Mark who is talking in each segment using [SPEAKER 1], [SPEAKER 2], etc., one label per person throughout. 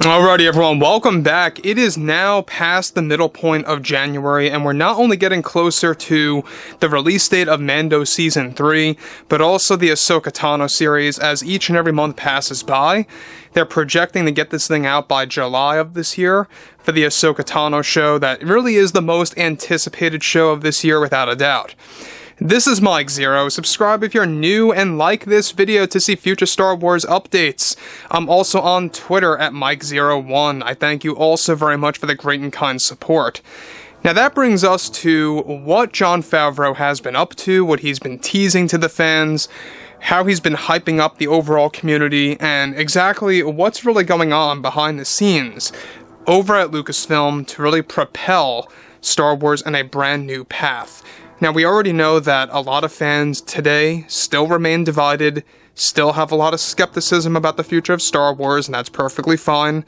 [SPEAKER 1] Alrighty everyone, welcome back. It is now past the middle point of January, and we're not only getting closer to the release date of Mando Season 3, but also the Ahsoka Tano series. As each and every month passes by, they're projecting to get this thing out by July of this year for the Ahsoka Tano show. That really is the most anticipated show of this year without a doubt. This is Mike Zero. Subscribe if you're new and like this video to see future Star Wars updates. I'm also on Twitter at Mike01. I thank you all so very much for the great and kind support. Now that brings us to what Jon Favreau has been up to, what he's been teasing to the fans, how he's been hyping up the overall community, and exactly what's really going on behind the scenes over at Lucasfilm to really propel Star Wars in a brand new path. Now, we already know that a lot of fans today still remain divided, still have a lot of skepticism about the future of Star Wars, and that's perfectly fine.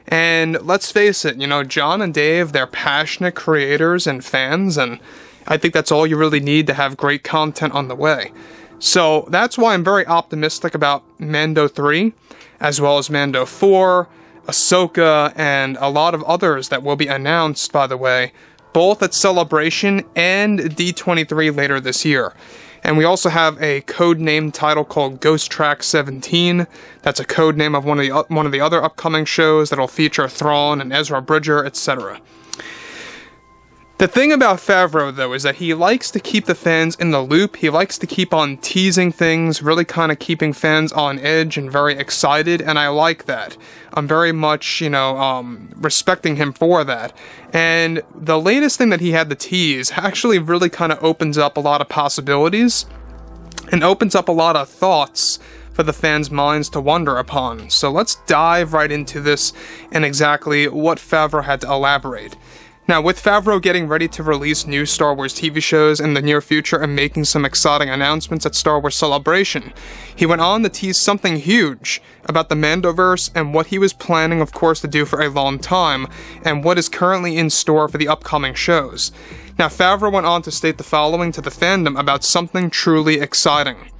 [SPEAKER 1] And let's face it, Jon and Dave, they're passionate creators and fans, and I think that's all you really need to have great content on the way. So that's why I'm very optimistic about Mando 3, as well as Mando 4, Ahsoka, and a lot of others that will be announced, by the way, both at Celebration and D23 later this year. And we also have a codename title called Ghost Track 17. That's a codename of one of the other upcoming shows that'll feature Thrawn and Ezra Bridger, etc. The thing about Favreau, though, is that he likes to keep the fans in the loop. He likes to keep on teasing things, really kind of keeping fans on edge and very excited, and I like that. I'm very much, respecting him for that. And the latest thing that he had to tease actually really kind of opens up a lot of possibilities and opens up a lot of thoughts for the fans' minds to wonder upon. So let's dive right into this and exactly what Favreau had to elaborate. Now, with Favreau getting ready to release new Star Wars TV shows in the near future and making some exciting announcements at Star Wars Celebration, he went on to tease something huge about the Mandoverse and what he was planning, of course, to do for a long time, and what is currently in store for the upcoming shows. Now, Favreau went on to state the following to the fandom about something truly exciting.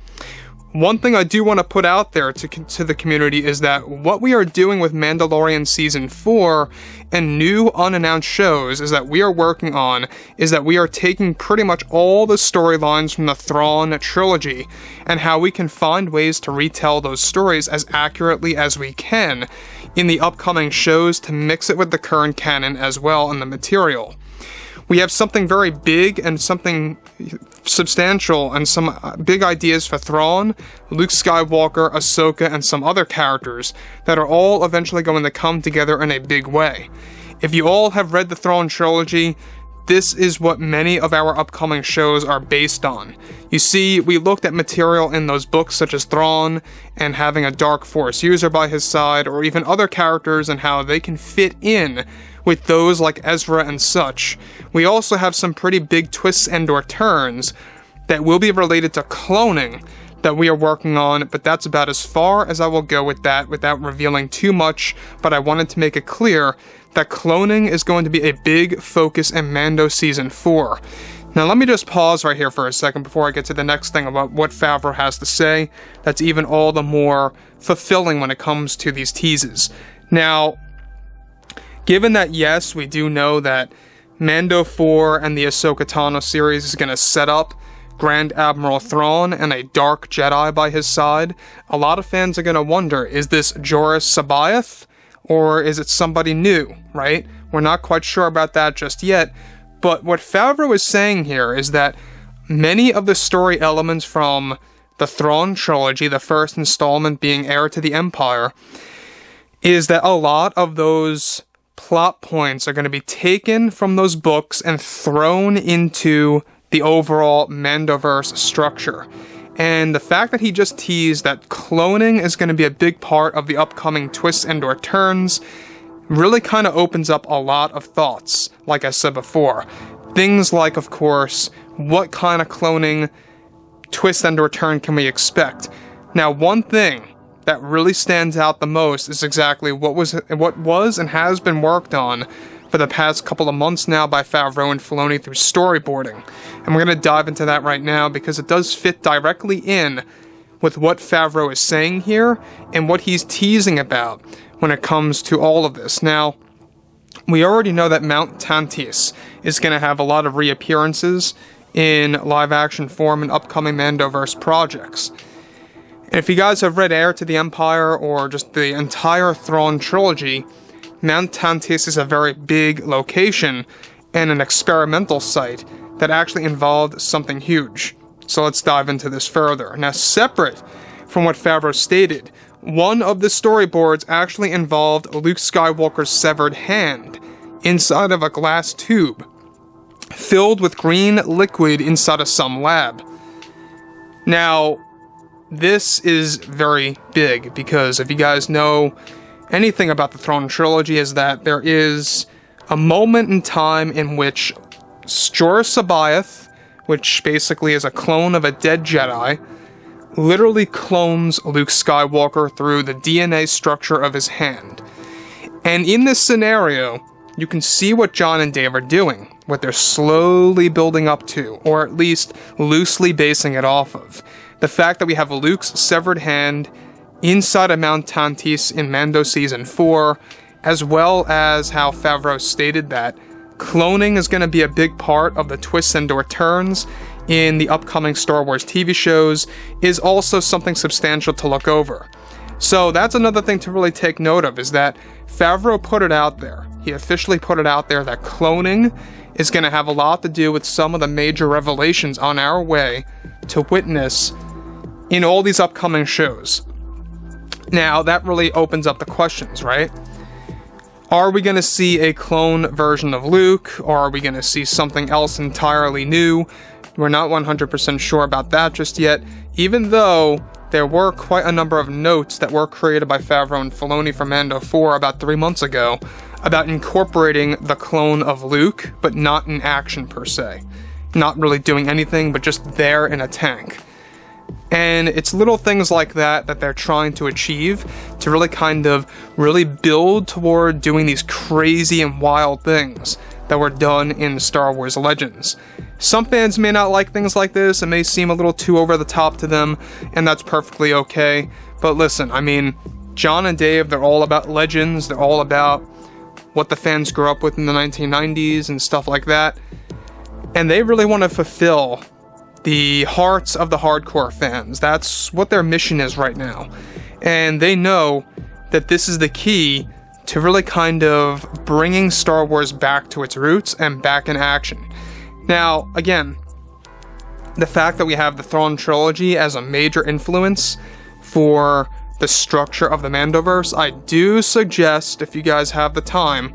[SPEAKER 1] One thing I do want to put out there to the community is that what we are doing with Mandalorian Season 4 and new unannounced shows is that we are taking pretty much all the storylines from the Thrawn trilogy and how we can find ways to retell those stories as accurately as we can in the upcoming shows to mix it with the current canon as well in the material. We have something very big and something substantial and some big ideas for Thrawn, Luke Skywalker, Ahsoka, and some other characters that are all eventually going to come together in a big way. If you all have read the Thrawn trilogy, this is what many of our upcoming shows are based on. You see, we looked at material in those books such as Thrawn and having a Dark Force user by his side, or even other characters and how they can fit in with those like Ezra and such. We also have some pretty big twists and or turns that will be related to cloning that we are working on, but that's about as far as I will go with that without revealing too much, but I wanted to make it clear that cloning is going to be a big focus in Mando Season 4. Now let me just pause right here for a second before I get to the next thing about what Favreau has to say that's even all the more fulfilling when it comes to these teases. Now, given that, yes, we do know that Mando 4 and the Ahsoka Tano series is going to set up Grand Admiral Thrawn and a Dark Jedi by his side, a lot of fans are going to wonder, is this Joruus C'baoth, or is it somebody new, right? We're not quite sure about that just yet, but what Favreau is saying here is that many of the story elements from the Thrawn trilogy, the first installment being Heir to the Empire, is that a lot of those plot points are going to be taken from those books and thrown into the overall Mandoverse structure. And the fact that he just teased that cloning is going to be a big part of the upcoming twists and or turns really kind of opens up a lot of thoughts, like I said before. Things like, of course, what kind of cloning twist and or turn can we expect? Now, one thing that really stands out the most is exactly what was and has been worked on for the past couple of months now by Favreau and Filoni through storyboarding. And we're going to dive into that right now because it does fit directly in with what Favreau is saying here and what he's teasing about when it comes to all of this. Now, we already know that Mount Tantiss is going to have a lot of reappearances in live-action form in upcoming Mandoverse projects. And if you guys have read Heir to the Empire or just the entire Thrawn trilogy, Mount Tantiss is a very big location and an experimental site that actually involved something huge. So let's dive into this further. Now, separate from what Favreau stated, one of the storyboards actually involved Luke Skywalker's severed hand inside of a glass tube filled with green liquid inside of some lab. Now, this is very big because if you guys know anything about the Thrawn trilogy, is that there is a moment in time in which Jorah Sabaoth, which basically is a clone of a dead Jedi, literally clones Luke Skywalker through the DNA structure of his hand. And in this scenario, you can see what Jon and Dave are doing, what they're slowly building up to, or at least loosely basing it off of. The fact that we have Luke's severed hand inside of Mount Tantiss in Mando Season 4, as well as how Favreau stated that cloning is going to be a big part of the twists and turns in the upcoming Star Wars TV shows, is also something substantial to look over. So that's another thing to really take note of, is that Favreau put it out there. He officially put it out there that cloning is going to have a lot to do with some of the major revelations on our way to witness in all these upcoming shows. Now, that really opens up the questions, right? Are we going to see a clone version of Luke, or are we going to see something else entirely new? We're not 100% sure about that just yet, even though there were quite a number of notes that were created by Favreau and Filoni for Mando 4 about 3 months ago about incorporating the clone of Luke, but not in action per se. Not really doing anything, but just there in a tank. And it's little things like that that they're trying to achieve to really kind of really build toward doing these crazy and wild things that were done in Star Wars Legends. Some fans may not like things like this, it may seem a little too over the top to them, and that's perfectly okay. But listen, I mean, Jon and Dave, they're all about Legends, they're all about what the fans grew up with in the 1990s and stuff like that. And they really want to fulfill the hearts of the hardcore fans. That's what their mission is right now. And they know that this is the key to really kind of bringing Star Wars back to its roots and back in action. Now, again, the fact that we have the Thrawn trilogy as a major influence for the structure of the Mandoverse, I do suggest, if you guys have the time,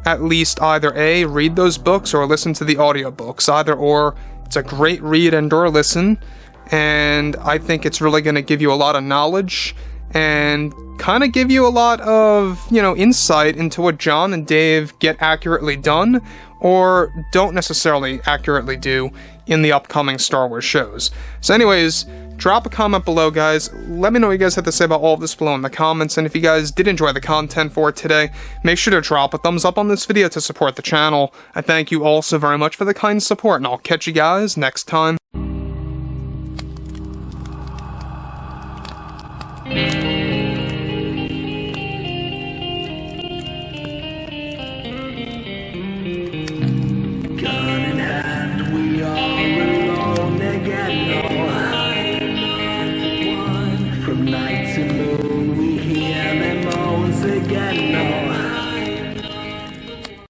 [SPEAKER 1] at least either A, read those books or listen to the audiobooks. Either or, it's a great read and or listen, and I think it's really going to give you a lot of knowledge and kind of give you a lot of, insight into what Jon and Dave get accurately done or don't necessarily accurately do in the upcoming Star Wars shows. So anyways, drop a comment below, guys. Let me know what you guys have to say about all of this below in the comments, and if you guys did enjoy the content for today, make sure to drop a thumbs up on this video to support the channel. I thank you all so very much for the kind support, and I'll catch you guys next time.
[SPEAKER 2] From night to moon.